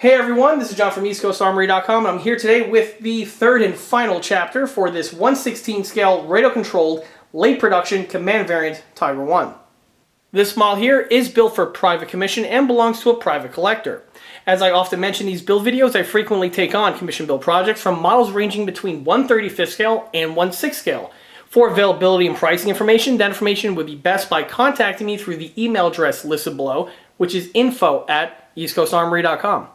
Hey everyone, this is John from EastCoastArmory.com, and I'm here today with the third and final chapter for this 1/16 scale radio-controlled late production command variant Tiger I. This model here is built for private commission and belongs to a private collector. As I often mention in these build videos, I frequently take on commission build projects from models ranging between 1/35 scale and 1/6 scale. For availability and pricing information, that information would be best by contacting me through the email address listed below, which is info@EastCoastArmory.com.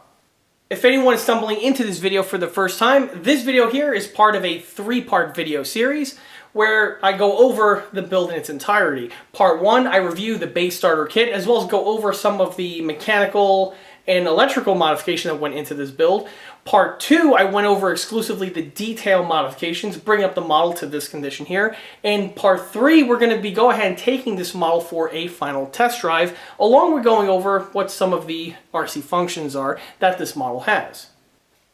If anyone is stumbling into this video for the first time, this video here is part of a three-part video series where I go over the build in its entirety. Part 1, I review the base starter kit as well as go over some of the mechanical and electrical modification that went into this build. Part 2, I went over exclusively the detail modifications, bring up the model to this condition here. And Part 3, we're going to be go ahead and taking this model for a final test drive, along with going over what some of the RC functions are that this model has.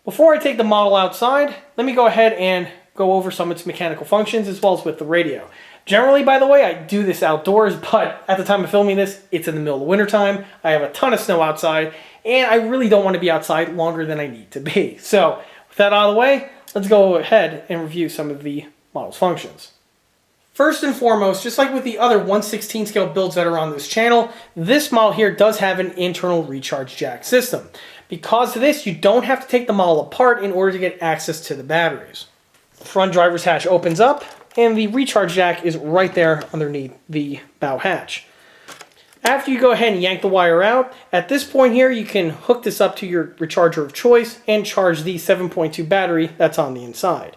Before I take the model outside, let me go ahead and go over some of its mechanical functions as well as with the radio. Generally, by the way, I do this outdoors, but at the time of filming this, it's in the middle of winter time. I have a ton of snow outside, and I really don't want to be outside longer than I need to be. So, with that out of the way, let's go ahead and review some of the model's functions. First and foremost, just like with the other 1/16 scale builds that are on this channel, this model here does have an internal recharge jack system. Because of this, you don't have to take the model apart in order to get access to the batteries. The front driver's hatch opens up, and the recharge jack is right there underneath the bow hatch. After you go ahead and yank the wire out, at this point here you can hook this up to your recharger of choice and charge the 7.2 battery that's on the inside.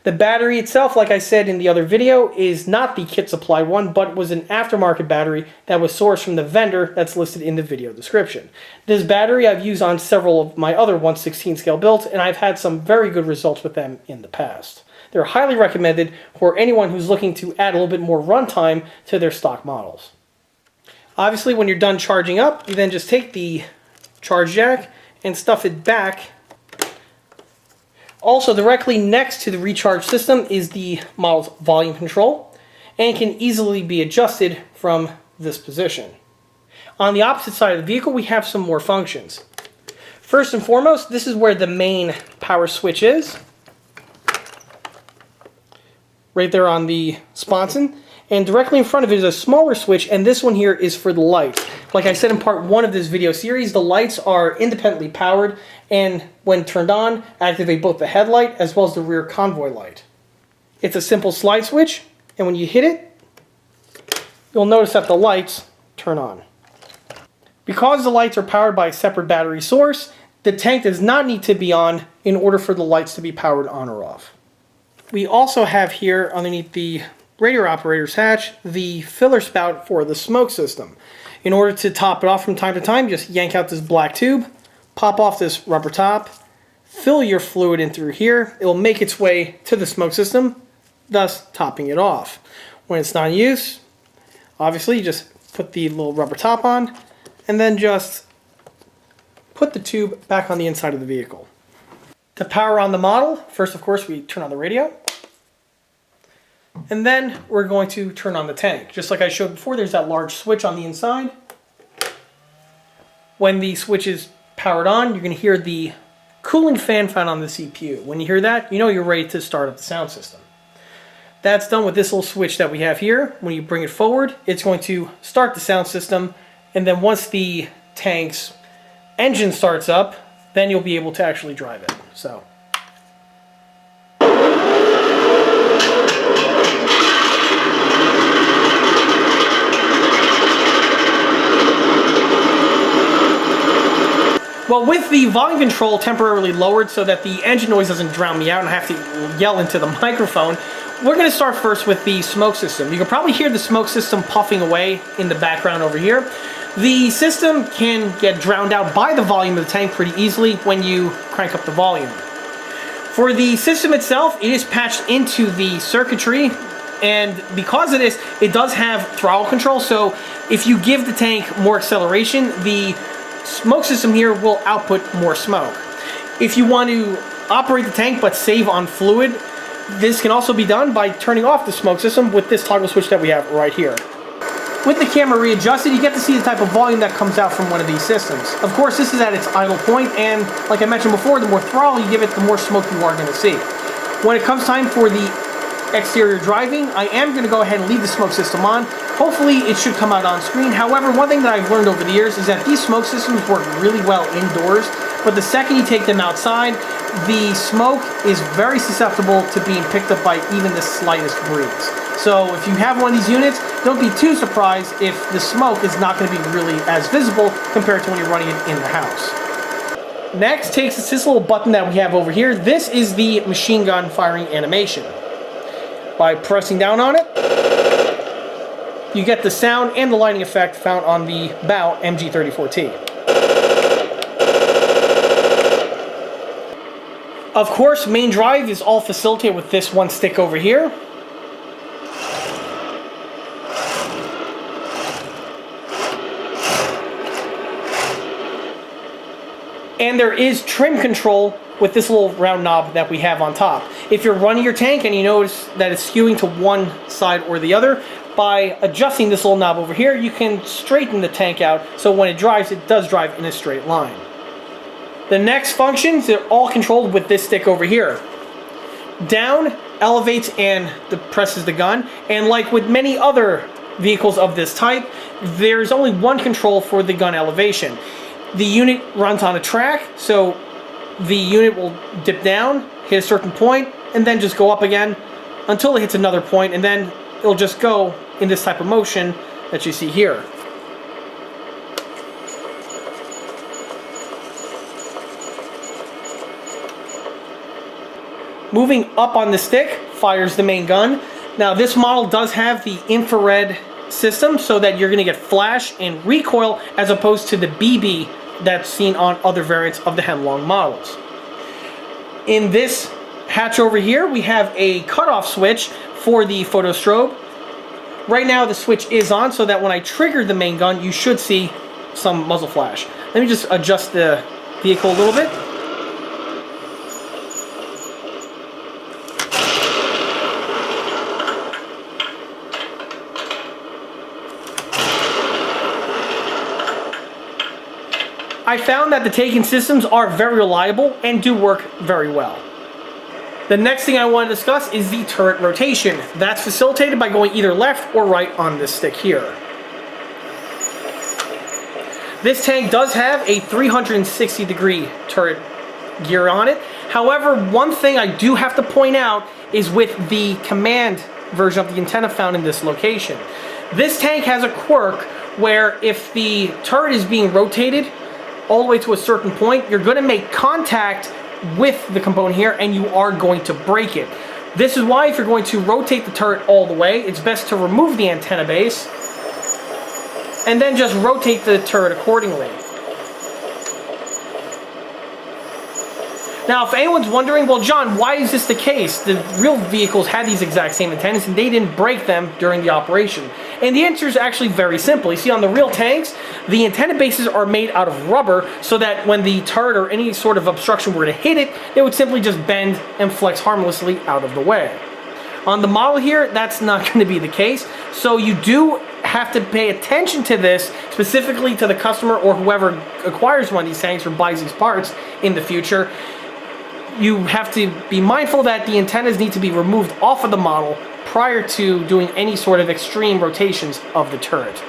The battery itself, like I said in the other video, is not the kit supply one, but was an aftermarket battery that was sourced from the vendor that's listed in the video description. This battery I've used on several of my other 1/16 scale builds, and I've had some very good results with them in the past. They're highly recommended for anyone who's looking to add a little bit more runtime to their stock models. Obviously, when you're done charging up, you then just take the charge jack and stuff it back. Also, directly next to the recharge system is the model's volume control, and it can easily be adjusted from this position. On the opposite side of the vehicle, we have some more functions. First and foremost, this is where the main power switch is. Right there on the sponson, and directly in front of it is a smaller switch, and this one here is for the lights. Like I said in part 1 of this video series, the lights are independently powered, and when turned on, activate both the headlight as well as the rear convoy light. It's a simple slide switch, and when you hit it, you'll notice that the lights turn on. Because the lights are powered by a separate battery source, the tank does not need to be on in order for the lights to be powered on or off. We also have here underneath the radio operator's hatch the filler spout for the smoke system. In order to top it off from time to time, just yank out this black tube, pop off this rubber top, fill your fluid in through here. It will make its way to the smoke system, thus topping it off. When it's not in use, obviously you just put the little rubber top on and then just put the tube back on the inside of the vehicle. To power on the model, first of course we turn on the radio, and then we're going to turn on the tank. Just like I showed before, there's that large switch on the inside. When the switch is powered on, you're going to hear the cooling fan found on the CPU. When you hear that, you know you're ready to start up the sound system. That's done with this little switch that we have here. When you bring it forward, it's going to start the sound system, and then once the tank's engine starts up, then you'll be able to actually drive it. So. Well, with the volume control temporarily lowered so that the engine noise doesn't drown me out and I have to yell into the microphone, we're going to start first with the smoke system. You can probably hear the smoke system puffing away in the background over here. The system can get drowned out by the volume of the tank pretty easily when you crank up the volume. For the system itself, it is patched into the circuitry, and because of this, it does have throttle control, so if you give the tank more acceleration, the smoke system here will output more smoke. If you want to operate the tank but save on fluid, this can also be done by turning off the smoke system with this toggle switch that we have right here. With the camera readjusted, you get to see the type of volume that comes out from one of these systems. Of course, this is at its idle point, and like I mentioned before, the more throttle you give it, the more smoke you are going to see. When it comes time for the exterior driving, I am going to go ahead and leave the smoke system on. Hopefully, it should come out on screen. However, one thing that I've learned over the years is that these smoke systems work really well indoors, but the second you take them outside, the smoke is very susceptible to being picked up by even the slightest breeze. So if you have one of these units, don't be too surprised if the smoke is not going to be really as visible compared to when you're running it in the house. Next takes this little button that we have over here. This is the machine gun firing animation. By pressing down on it, you get the sound and the lighting effect found on the Spout MG34T. Of course, main drive is all facilitated with this one stick over here. And there is trim control with this little round knob that we have on top. If you're running your tank and you notice that it's skewing to one side or the other, by adjusting this little knob over here, you can straighten the tank out so when it drives, it does drive in a straight line. The next functions are all controlled with this stick over here. Down elevates and depresses the gun, and like with many other vehicles of this type, there's only one control for the gun elevation. The unit runs on a track, so the unit will dip down, hit a certain point, and then just go up again until it hits another point, and then it'll just go in this type of motion that you see here. Moving up on the stick fires the main gun. Now this model does have the infrared system so that you're going to get flash and recoil as opposed to the BB that's seen on other variants of the Hemlong models. In this hatch over here, we have a cutoff switch for the photo strobe. Right now the switch is on so that when I trigger the main gun, you should see some muzzle flash. Let me just adjust the vehicle a little bit. I found that the Taigen systems are very reliable and do work very well. The next thing I want to discuss is the turret rotation. That's facilitated by going either left or right on this stick here. This tank does have a 360-degree turret gear on it. However, one thing I do have to point out is with the command version of the antenna found in this location. This tank has a quirk where if the turret is being rotated all the way to a certain point, you're going to make contact with the component here and you are going to break it. This is why if you're going to rotate the turret all the way, it's best to remove the antenna base and then just rotate the turret accordingly. Now, if anyone's wondering, well, John, why is this the case? The real vehicles had these exact same antennas and they didn't break them during the operation. And the answer is actually very simple. You see, on the real tanks, the antenna bases are made out of rubber so that when the turret or any sort of obstruction were to hit it, they would simply just bend and flex harmlessly out of the way. On the model here, that's not going to be the case. So you do have to pay attention to this, specifically to the customer or whoever acquires one of these tanks or buys these parts in the future. You have to be mindful that the antennas need to be removed off of the model prior to doing any sort of extreme rotations of the turret.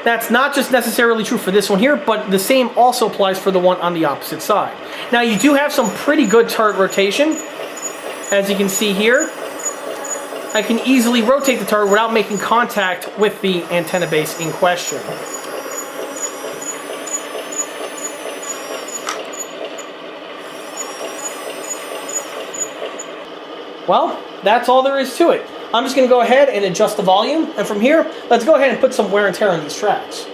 That's not just necessarily true for this one here, but the same also applies for the one on the opposite side. Now you do have some pretty good turret rotation. As you can see here, I can easily rotate the turret without making contact with the antenna base in question. Well, that's all there is to it. I'm just going to go ahead and adjust the volume, and from here, let's go ahead and put some wear and tear on these tracks.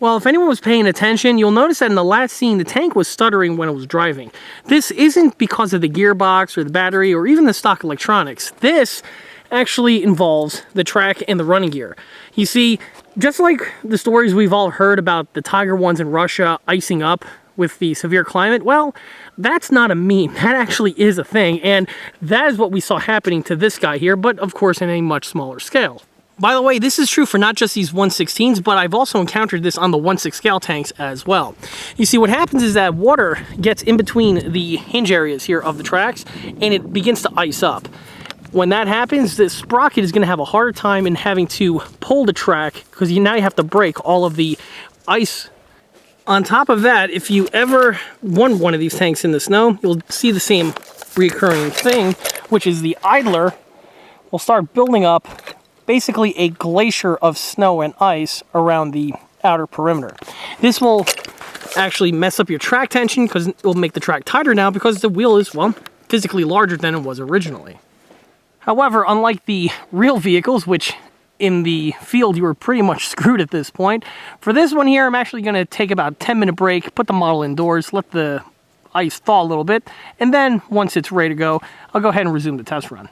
Well, if anyone was paying attention, you'll notice that in the last scene, the tank was stuttering when it was driving. This isn't because of the gearbox or the battery or even the stock electronics. This actually involves the track and the running gear. You see, just like the stories we've all heard about the Tiger Is in Russia icing up with the severe climate, well, that's not a meme. That actually is a thing, and that is what we saw happening to this guy here, but of course in a much smaller scale. By the way, this is true for not just these 1/16s, but I've also encountered this on the 1/6 scale tanks as well. You see, what happens is that water gets in between the hinge areas here of the tracks, and it begins to ice up. When that happens, the sprocket is going to have a harder time in having to pull the track, because now you have to break all of the ice. On top of that, if you ever run one of these tanks in the snow, you'll see the same recurring thing, which is the idler will start building up basically a glacier of snow and ice around the outer perimeter. This will actually mess up your track tension because it will make the track tighter now because the wheel is, well, physically larger than it was originally. However, unlike the real vehicles, which in the field you were pretty much screwed at this point, for this one here I'm actually going to take about a 10-minute break, put the model indoors, let the ice thaw a little bit, and then once it's ready to go, I'll go ahead and resume the test run.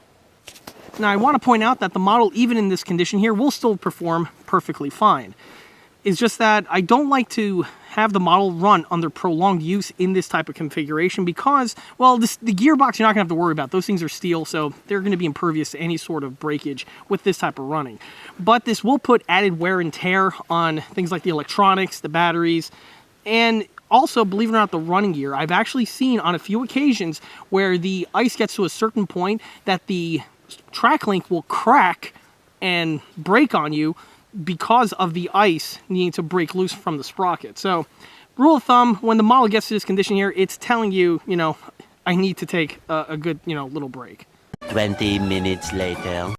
Now, I want to point out that the model, even in this condition here, will still perform perfectly fine. It's just that I don't like to have the model run under prolonged use in this type of configuration because, well, the gearbox you're not going to have to worry about. Those things are steel, so they're going to be impervious to any sort of breakage with this type of running. But this will put added wear and tear on things like the electronics, the batteries, and also, believe it or not, the running gear. I've actually seen on a few occasions where the ice gets to a certain point that the track link will crack and break on you because of the ice needing to break loose from the sprocket. So, rule of thumb, when the model gets to this condition here, it's telling you, I need to take a good, little break. 20 minutes later.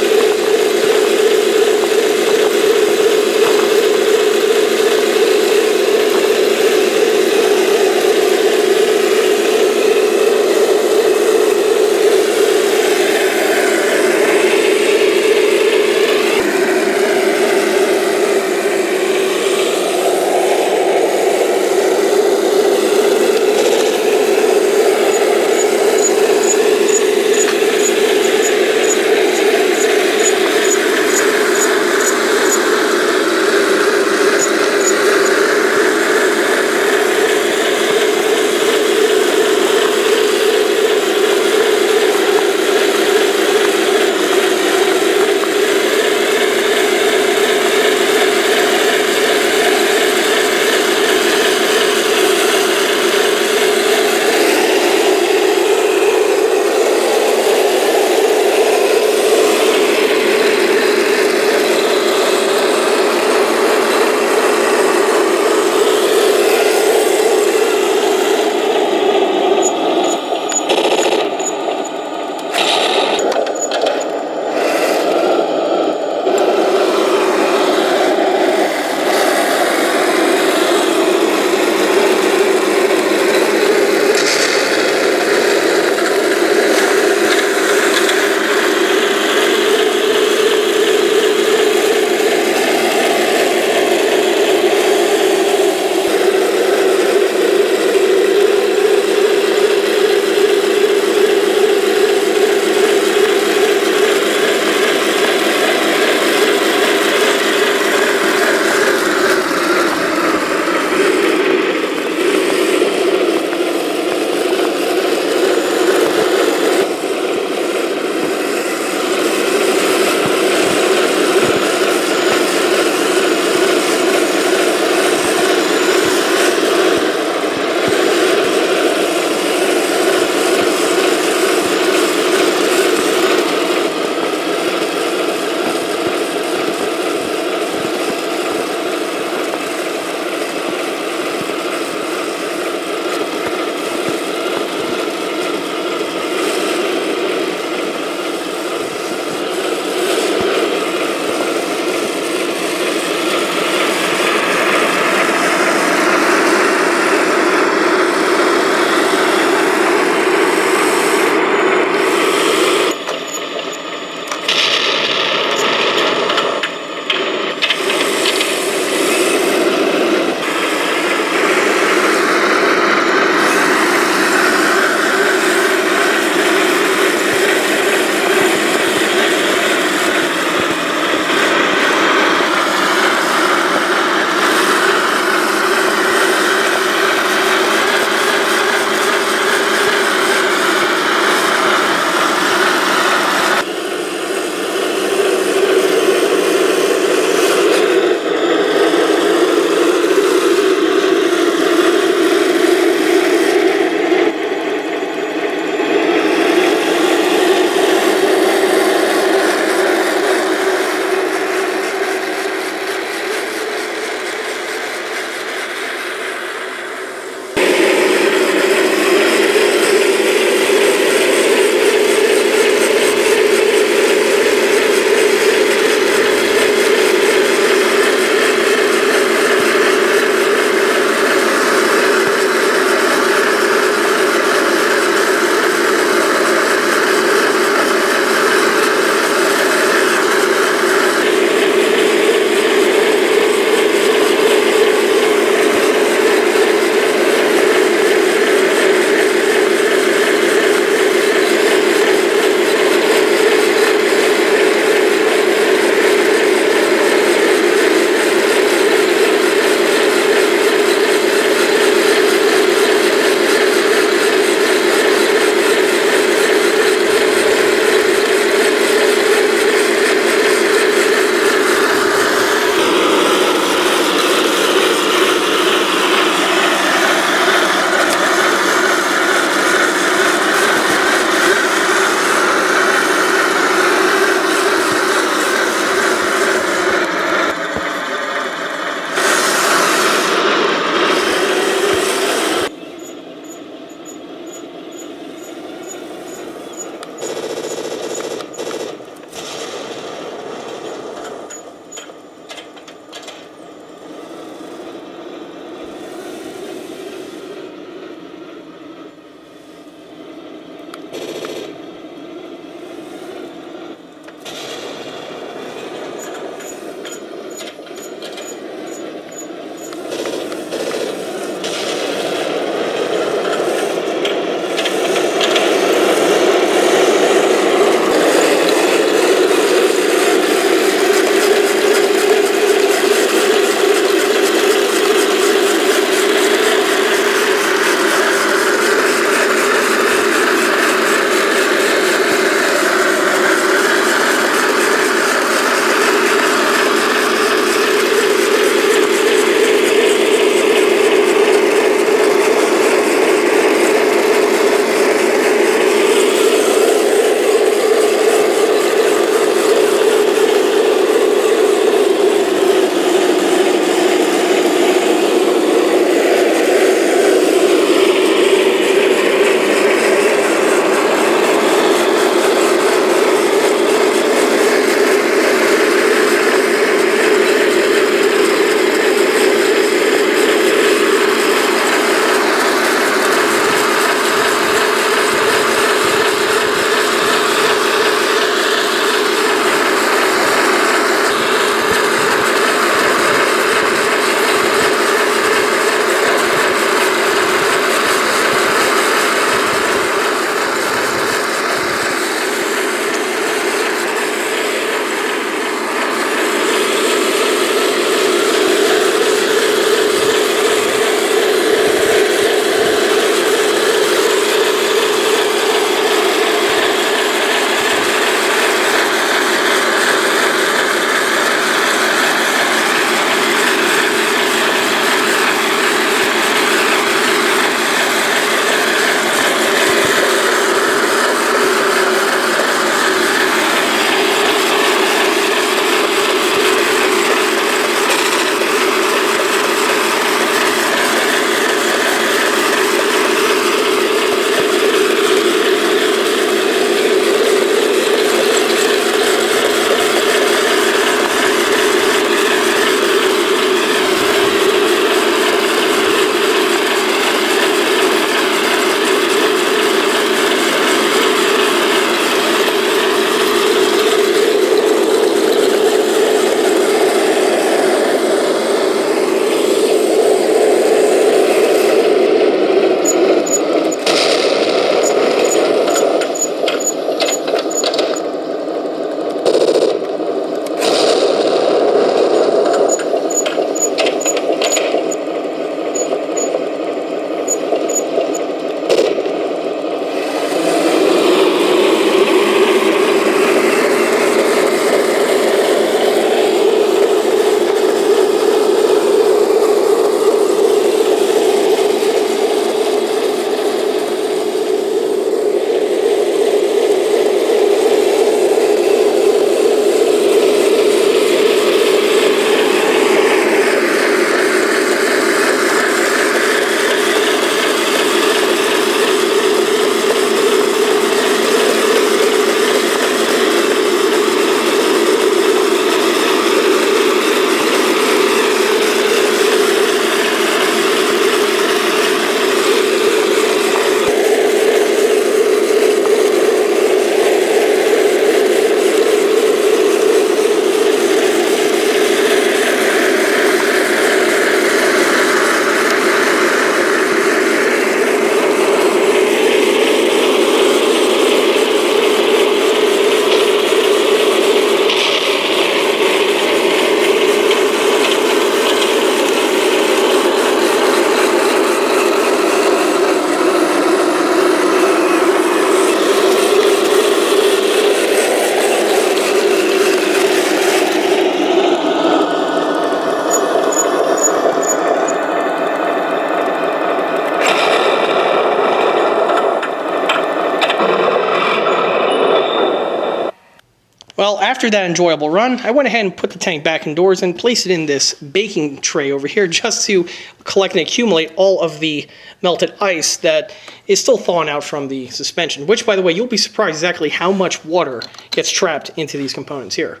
Well, after that enjoyable run, I went ahead and put the tank back indoors and placed it in this baking tray over here just to collect and accumulate all of the melted ice that is still thawing out from the suspension, which, by the way, you'll be surprised exactly how much water gets trapped into these components here.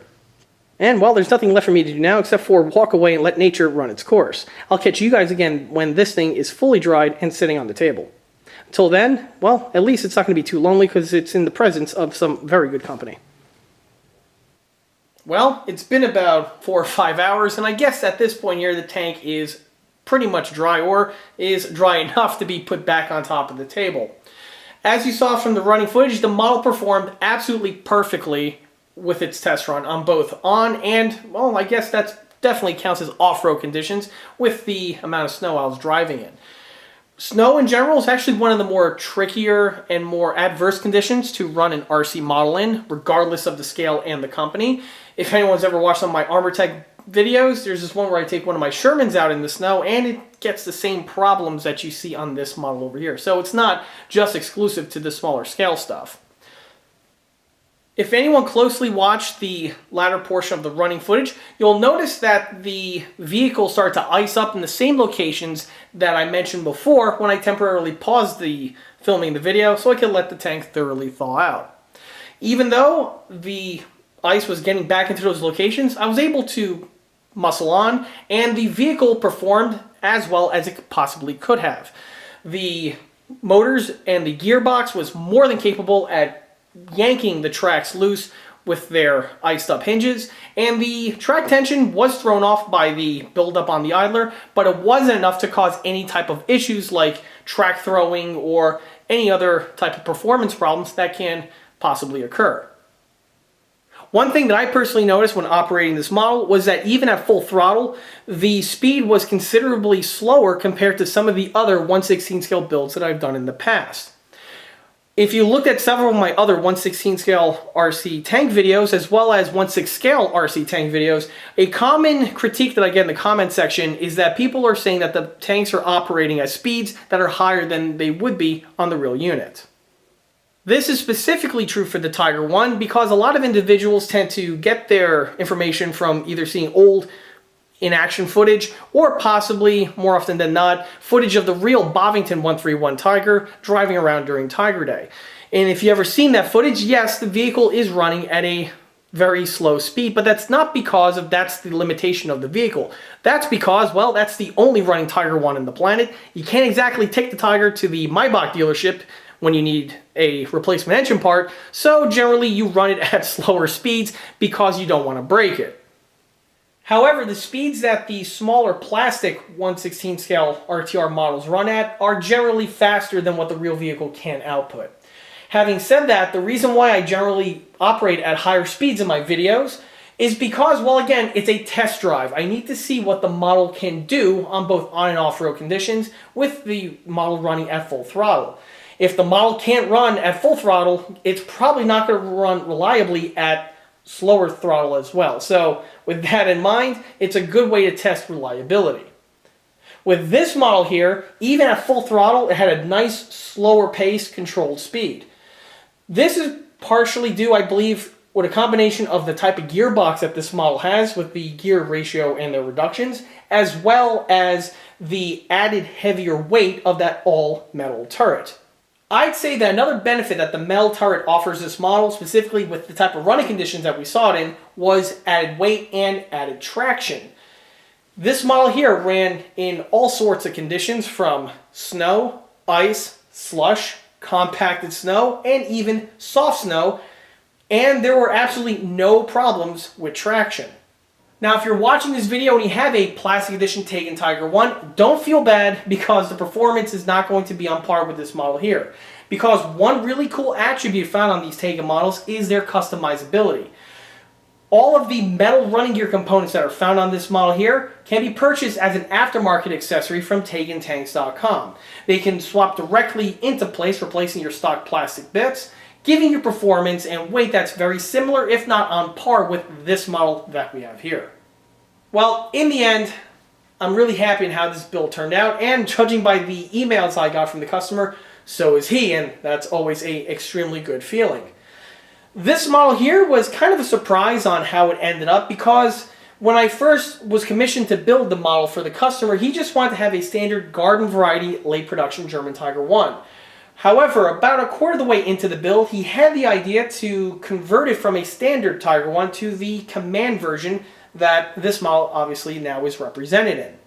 And, well, there's nothing left for me to do now except for walk away and let nature run its course. I'll catch you guys again when this thing is fully dried and sitting on the table. Until then, well, at least it's not going to be too lonely because it's in the presence of some very good company. Well, it's been about 4 or 5 hours, and I guess at this point here the tank is pretty much dry, or is dry enough to be put back on top of the table. As you saw from the running footage, the model performed absolutely perfectly with its test run on both on and, well, I guess that definitely counts as off-road conditions with the amount of snow I was driving in. Snow in general is actually one of the more trickier and more adverse conditions to run an RC model in, regardless of the scale and the company. If anyone's ever watched some of my Armor Tech videos, there's this one where I take one of my Shermans out in the snow and it gets the same problems that you see on this model over here. So it's not just exclusive to the smaller scale stuff. If anyone closely watched the latter portion of the running footage, you'll notice that the vehicle started to ice up in the same locations that I mentioned before when I temporarily paused the filming the video so I could let the tank thoroughly thaw out. Even though the ice was getting back into those locations, I was able to muscle on, and the vehicle performed as well as it possibly could have. The motors and the gearbox was more than capable at yanking the tracks loose with their iced up hinges, and the track tension was thrown off by the buildup on the idler, but it wasn't enough to cause any type of issues like track throwing or any other type of performance problems that can possibly occur. One thing that I personally noticed when operating this model was that even at full throttle, the speed was considerably slower compared to some of the other 1/16 scale builds that I've done in the past. If you looked at several of my other 1/16 scale RC tank videos, as well as 1/6 scale RC tank videos, a common critique that I get in the comment section is that people are saying that the tanks are operating at speeds that are higher than they would be on the real unit. This is specifically true for the Tiger I because a lot of individuals tend to get their information from either seeing old in-action footage or possibly, more often than not, footage of the real Bovington 131 Tiger driving around during Tiger Day. And if you ever seen that footage, yes, the vehicle is running at a very slow speed, but that's not because that's the limitation of the vehicle. That's because, well, that's the only running Tiger I on the planet. You can't exactly take the Tiger to the Maybach dealership when you need a replacement engine part, so generally you run it at slower speeds because you don't want to break it. However, the speeds that the smaller plastic 1/16 scale RTR models run at are generally faster than what the real vehicle can output. Having said that, the reason why I generally operate at higher speeds in my videos is because, well, again, it's a test drive. I need to see what the model can do on both on and off-road conditions with the model running at full throttle. If the model can't run at full throttle, it's probably not going to run reliably at slower throttle as well. So with that in mind, it's a good way to test reliability. With this model here, even at full throttle, it had a nice slower pace, controlled speed. This is partially due, I believe, with a combination of the type of gearbox that this model has with the gear ratio and the reductions, as well as the added heavier weight of that all-metal turret. I'd say that another benefit that the metal turret offers this model, specifically with the type of running conditions that we saw it in, was added weight and added traction. This model here ran in all sorts of conditions from snow, ice, slush, compacted snow, and even soft snow, and there were absolutely no problems with traction. Now, if you're watching this video and you have a Plastic Edition Taigen Tiger I, don't feel bad because the performance is not going to be on par with this model here. Because one really cool attribute found on these Taigen models is their customizability. All of the metal running gear components that are found on this model here can be purchased as an aftermarket accessory from TaigenTanks.com. They can swap directly into place, replacing your stock plastic bits, giving you performance and weight that's very similar, if not on par, with this model that we have here. Well, in the end, I'm really happy in how this build turned out, and judging by the emails I got from the customer, so is he, and that's always an extremely good feeling. This model here was kind of a surprise on how it ended up, because when I first was commissioned to build the model for the customer, he just wanted to have a standard garden variety late production German Tiger I. However, about a quarter of the way into the build, he had the idea to convert it from a standard Tiger I to the Command version that this model obviously now is represented in.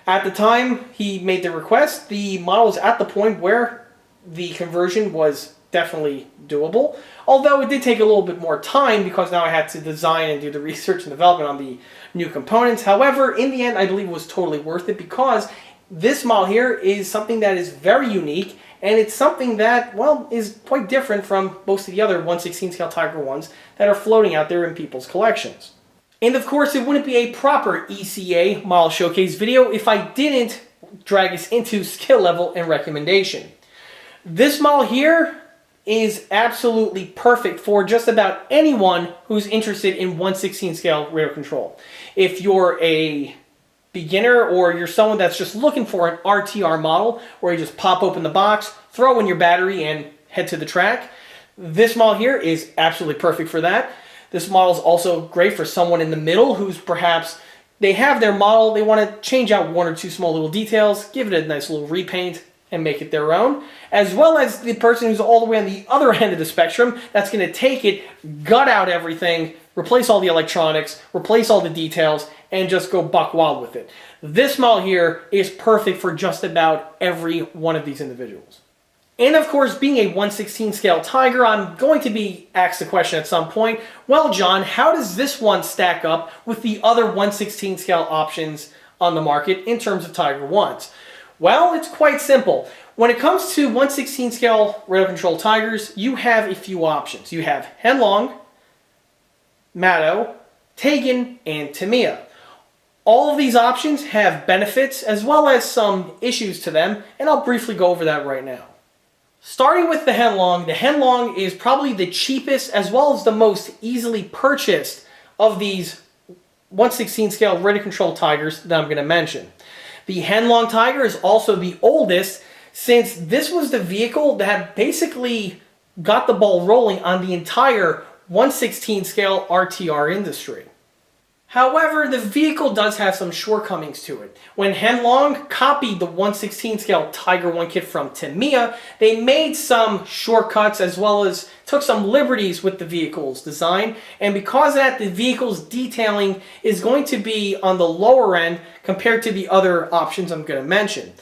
At the time he made the request, the model was at the point where the conversion was definitely doable, although it did take a little bit more time because now I had to design and do the research and development on the new components. However, in the end, I believe it was totally worth it, because this model here is something that is very unique, and it's something that, well, is quite different from most of the other 1/16 scale Tiger I's that are floating out there in people's collections. And of course, it wouldn't be a proper ECA model showcase video if I didn't drag us into skill level and recommendation. This model here is absolutely perfect for just about anyone who's interested in 1/16 scale radio control. If you're a beginner, or you're someone that's just looking for an RTR model where you just pop open the box, throw in your battery, and head to the track, this model here is absolutely perfect for that. This model is also great for someone in the middle who's perhaps, they have their model, they want to change out one or two small little details, give it a nice little repaint, and make it their own, as well as the person who's all the way on the other end of the spectrum that's going to take it, gut out everything, replace all the electronics, replace all the details, and just go buck wild with it. This model here is perfect for just about every one of these individuals. And of course, being a 1/16 scale Tiger, I'm going to be asked the question at some point, well, John, how does this one stack up with the other 1/16 scale options on the market in terms of Tiger I's? Well, it's quite simple. When it comes to 1/16 scale radio control Tigers, you have a few options. You have Henlong, Matto, Taigen, and Tamiya. All of these options have benefits as well as some issues to them, and I'll briefly go over that right now. Starting with the Henlong is probably the cheapest as well as the most easily purchased of these 1/16 scale radio control Tigers that I'm going to mention. The Henlong Tiger is also the oldest, since this was the vehicle that basically got the ball rolling on the entire 1/16 scale RTR industry. However, the vehicle does have some shortcomings to it. When Henlong copied the 1/16 scale Tiger I kit from Tamiya, they made some shortcuts as well as took some liberties with the vehicle's design, and because of that, the vehicle's detailing is going to be on the lower end compared to the other options I'm going to mention.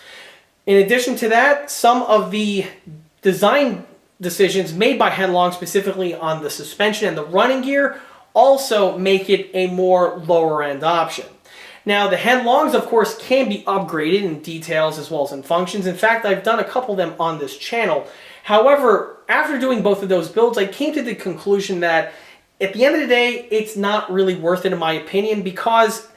In addition to that, some of the design decisions made by Henlong, specifically on the suspension and the running gear, also make it a more lower end option. Now, the Henlongs, of course, can be upgraded in details as well as in functions. In fact, I've done a couple of them on this channel. However, after doing both of those builds, I came to the conclusion that at the end of the day, it's not really worth it in my opinion, because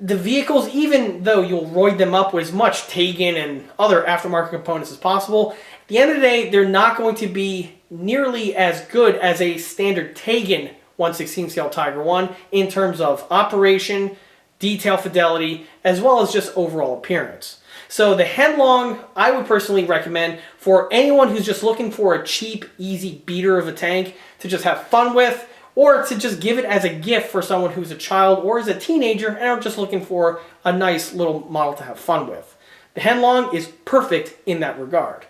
the vehicles, even though you'll roid them up with as much Taigen and other aftermarket components as possible, at the end of the day, they're not going to be nearly as good as a standard Taigen 1/16 scale Tiger I in terms of operation, detail fidelity, as well as just overall appearance. So the Henlong, I would personally recommend for anyone who's just looking for a cheap, easy beater of a tank to just have fun with, or to just give it as a gift for someone who's a child or is a teenager and are just looking for a nice little model to have fun with. The Henlong is perfect in that regard.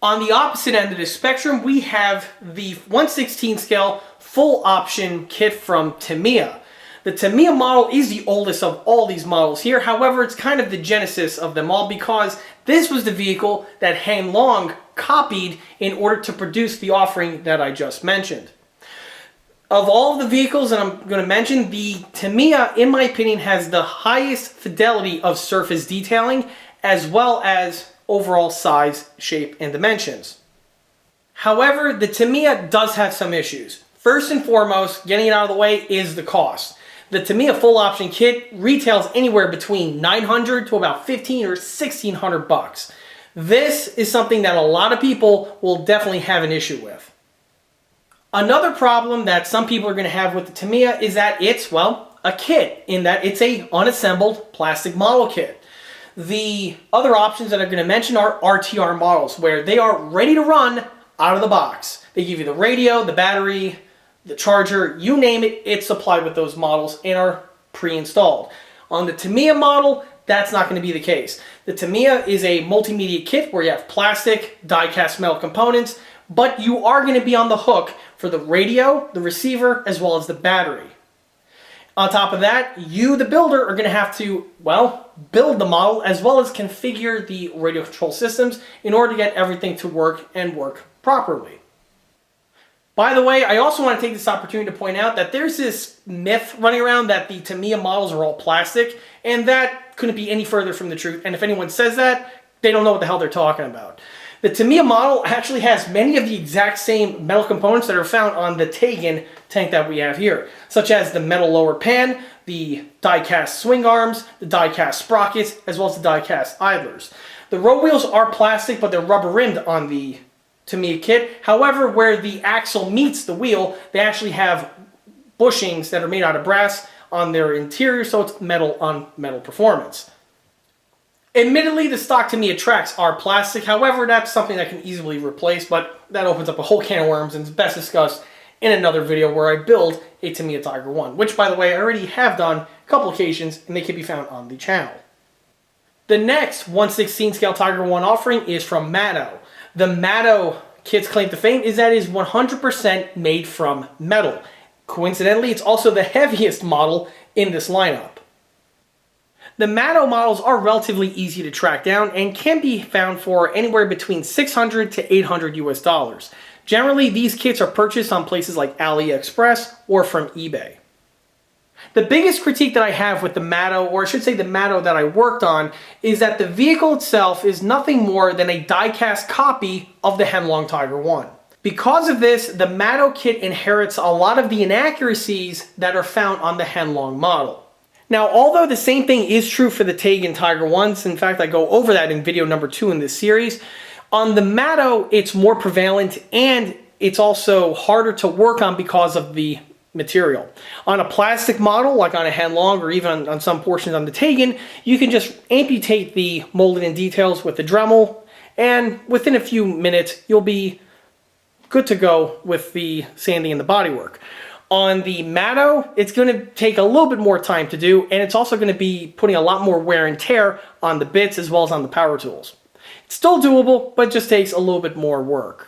On the opposite end of the spectrum, we have the 1/16 scale full option kit from Tamiya. The Tamiya model is the oldest of all these models here. However, it's kind of the genesis of them all, because this was the vehicle that Henlong copied in order to produce the offering that I just mentioned. Of all of the vehicles that I'm going to mention, the Tamiya, in my opinion, has the highest fidelity of surface detailing as well as overall size, shape, and dimensions. However, the Tamiya does have some issues. First and foremost, getting it out of the way, is the cost. The Tamiya full option kit retails anywhere between $900 to about $1,500 or $1,600. This is something that a lot of people will definitely have an issue with. Another problem that some people are going to have with the Tamiya is that it's, well, a kit, in that it's a unassembled plastic model kit. The other options that I'm going to mention are RTR models, where they are ready to run out of the box. They give you the radio, the battery, the charger, you name it, it's supplied with those models and are pre-installed. On the Tamiya model, that's not going to be the case. The Tamiya is a multimedia kit where you have plastic, die-cast metal components, but you are going to be on the hook for the radio, the receiver, as well as the battery. On top of that, you, the builder, are going to have to, well, build the model as well as configure the radio control systems in order to get everything to work and work properly. By the way, I also want to take this opportunity to point out that there's this myth running around that the Tamiya models are all plastic, and that couldn't be any further from the truth. And if anyone says that, they don't know what the hell they're talking about. The Tamiya model actually has many of the exact same metal components that are found on the Taigen tank that we have here, such as the metal lower pan, the die-cast swing arms, the die-cast sprockets, as well as the die-cast idlers. The road wheels are plastic, but they're rubber-rimmed on the Tamiya kit. However, where the axle meets the wheel, they actually have bushings that are made out of brass on their interior, so it's metal on metal performance. Admittedly, the stock Tamiya tracks are plastic. However, that's something that can easily replace, but that opens up a whole can of worms and is best discussed in another video where I build a Tamiya Tiger I, which, by the way, I already have done a couple occasions, and they can be found on the channel. The next 1/16 scale Tiger I offering is from Matto. The Matto kit's claim to fame is that it is 100% made from metal. Coincidentally, it's also the heaviest model in this lineup. The Matto models are relatively easy to track down and can be found for anywhere between $600 to $800 US. Generally, these kits are purchased on places like AliExpress or from eBay. The biggest critique that I have with the Matto, or I should say the Matto that I worked on, is that the vehicle itself is nothing more than a die-cast copy of the Henlong Tiger I. Because of this, the Matto kit inherits a lot of the inaccuracies that are found on the Henlong model. Now, although the same thing is true for the Taigen Tiger Is, in fact, I go over that in video number 2 in this series, on the Matto, it's more prevalent and it's also harder to work on because of the material. On a plastic model, like on a Henlong or even on some portions on the Taigen, you can just amputate the molded in details with the Dremel, and within a few minutes, you'll be good to go with the sanding and the bodywork. On the Matto, it's going to take a little bit more time to do, and it's also going to be putting a lot more wear and tear on the bits as well as on the power tools. It's still doable, but it just takes a little bit more work.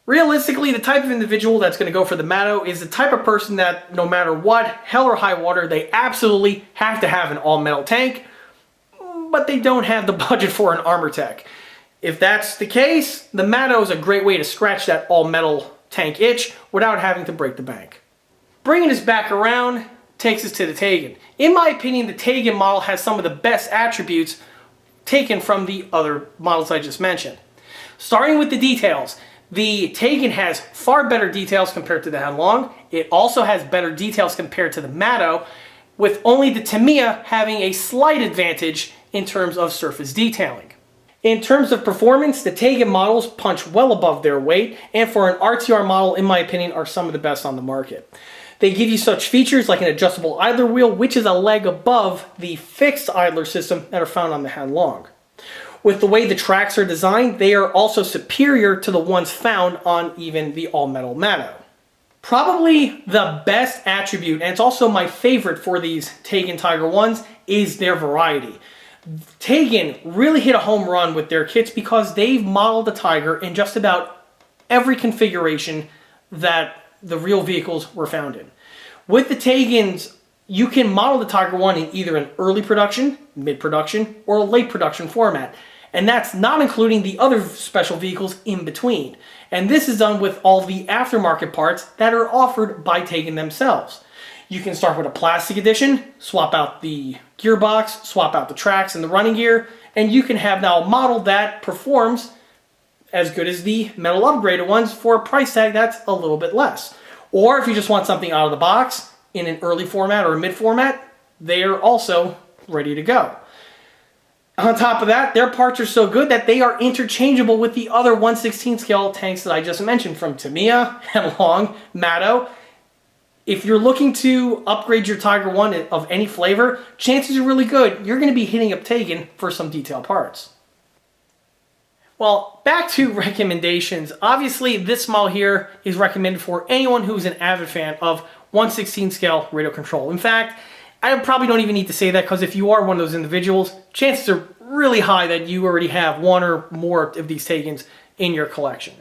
Realistically, the type of individual that's going to go for the Matto is the type of person that no matter what, hell or high water, they absolutely have to have an all-metal tank, but they don't have the budget for an armor tech. If that's the case, the Matto is a great way to scratch that all-metal tank itch without having to break the bank. Bringing us back around takes us to the Taigen. In my opinion, the Taigen model has some of the best attributes taken from the other models I just mentioned. Starting with the details, the Taigen has far better details compared to the Henlong. It also has better details compared to the Matto, with only the Tamiya having a slight advantage in terms of surface detailing. In terms of performance, the Taigen models punch well above their weight, and for an RTR model, in my opinion, are some of the best on the market. They give you such features like an adjustable idler wheel, which is a leg above the fixed idler system that are found on the Henlong. With the way the tracks are designed, they are also superior to the ones found on even the all-metal Matto. Probably the best attribute, and it's also my favorite for these Taigen Tiger Is, is their variety. Taigen really hit a home run with their kits because they've modeled the Tiger in just about every configuration that the real vehicles were found in. With the Taigens, you can model the Tiger I in either an early production, mid-production, or a late production format. And that's not including the other special vehicles in between. And this is done with all the aftermarket parts that are offered by Taigen themselves. You can start with a plastic edition, swap out the gearbox, swap out the tracks and the running gear, and you can have now a model that performs as good as the metal upgraded ones for a price tag that's a little bit less. Or if you just want something out of the box in an early format or a mid format, they are also ready to go. On top of that, their parts are so good that they are interchangeable with the other 1/16 scale tanks that I just mentioned from Tamiya, Henlong, Matto. If you're looking to upgrade your Tiger I of any flavor, chances are really good you're going to be hitting up Taigen for some detailed parts. Well, back to recommendations. Obviously, this model here is recommended for anyone who's an avid fan of 1/16 scale radio control. In fact, I probably don't even need to say that, because if you are one of those individuals, chances are really high that you already have one or more of these Taigens in your collection.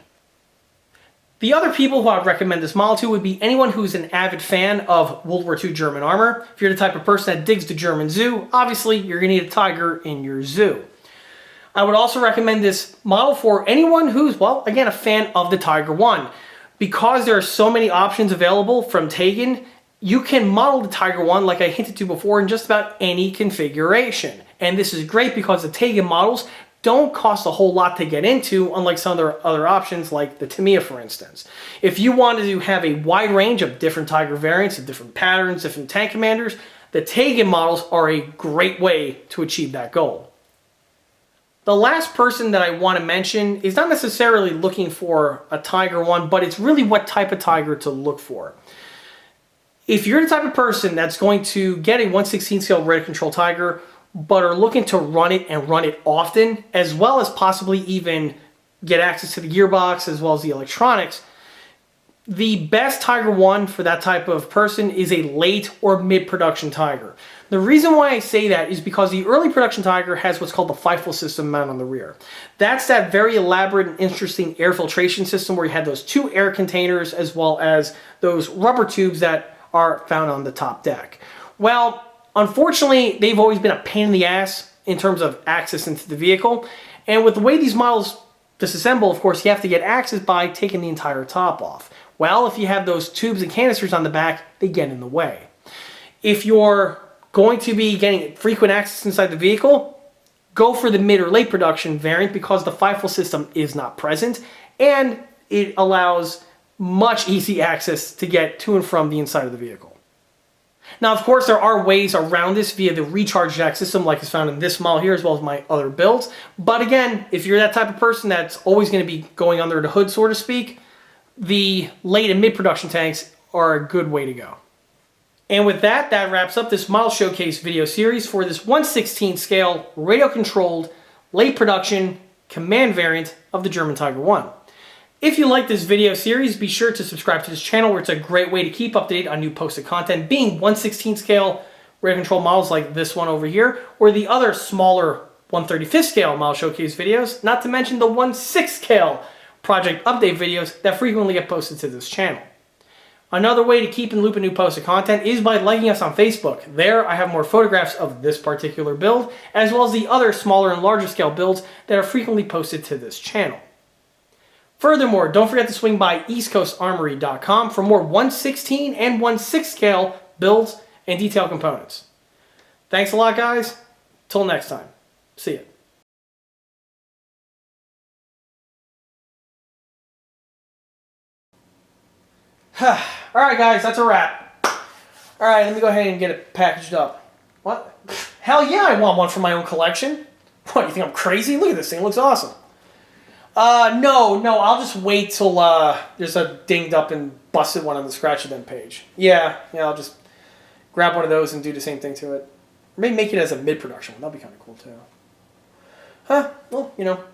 The other people who I would recommend this model to would be anyone who's an avid fan of World War II German armor. If you're the type of person that digs the German zoo, obviously you're going to need a Tiger in your zoo. I would also recommend this model for anyone who's, well, again, a fan of the Tiger I. Because there are so many options available from Taigen, you can model the Tiger I, like I hinted to before, in just about any configuration. And this is great because the Taigen models don't cost a whole lot to get into, unlike some of their other options like the Tamiya, for instance. If you wanted to have a wide range of different Tiger variants, of different patterns, different tank commanders, the Taigen models are a great way to achieve that goal. The last person that I want to mention is not necessarily looking for a Tiger I, but it's really what type of Tiger to look for. If you're the type of person that's going to get a 1/16 scale radio control Tiger, but are looking to run it and run it often, as well as possibly even get access to the gearbox as well as the electronics, the best Tiger I for that type of person is a late or mid-production Tiger. The reason why I say that is because the early production Tiger has what's called the FIFO system mounted on the rear. That's that very elaborate and interesting air filtration system where you have those two air containers as well as those rubber tubes that are found on the top deck. Well, unfortunately, they've always been a pain in the ass in terms of access into the vehicle. And with the way these models disassemble, of course, you have to get access by taking the entire top off. Well, if you have those tubes and canisters on the back, they get in the way. If you're going to be getting frequent access inside the vehicle, go for the mid or late production variant because the FIFO system is not present and it allows much easy access to get to and from the inside of the vehicle. Now, of course, there are ways around this via the recharge jack system like is found in this model here as well as my other builds. But again, if you're that type of person that's always going to be going under the hood, so to speak, the late and mid-production tanks are a good way to go. And with that, that wraps up this model showcase video series for this 1/16 scale radio-controlled late production command variant of the German Tiger I. If you like this video series, be sure to subscribe to this channel where it's a great way to keep up to date on new posted content, being 1/16 scale radio control models like this one over here, or the other smaller 1/35 scale model showcase videos, not to mention the 1/6 scale project update videos that frequently get posted to this channel. Another way to keep in loop of new posted content is by liking us on Facebook. There I have more photographs of this particular build, as well as the other smaller and larger scale builds that are frequently posted to this channel. Furthermore, don't forget to swing by eastcoastarmory.com for more 1/16 and 1/6 scale builds and detail components. Thanks a lot, guys. Till next time. See ya. Alright guys, that's a wrap. Alright, let me go ahead and get it packaged up. What? Hell yeah, I want one for my own collection. What, you think I'm crazy? Look at this thing, it looks awesome. No, I'll just wait till there's a dinged up and busted one on the Scratch Event page. Yeah, I'll just grab one of those and do the same thing to it. Or maybe make it as a mid-production one, that'd be kind of cool too. Well,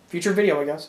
future video, I guess.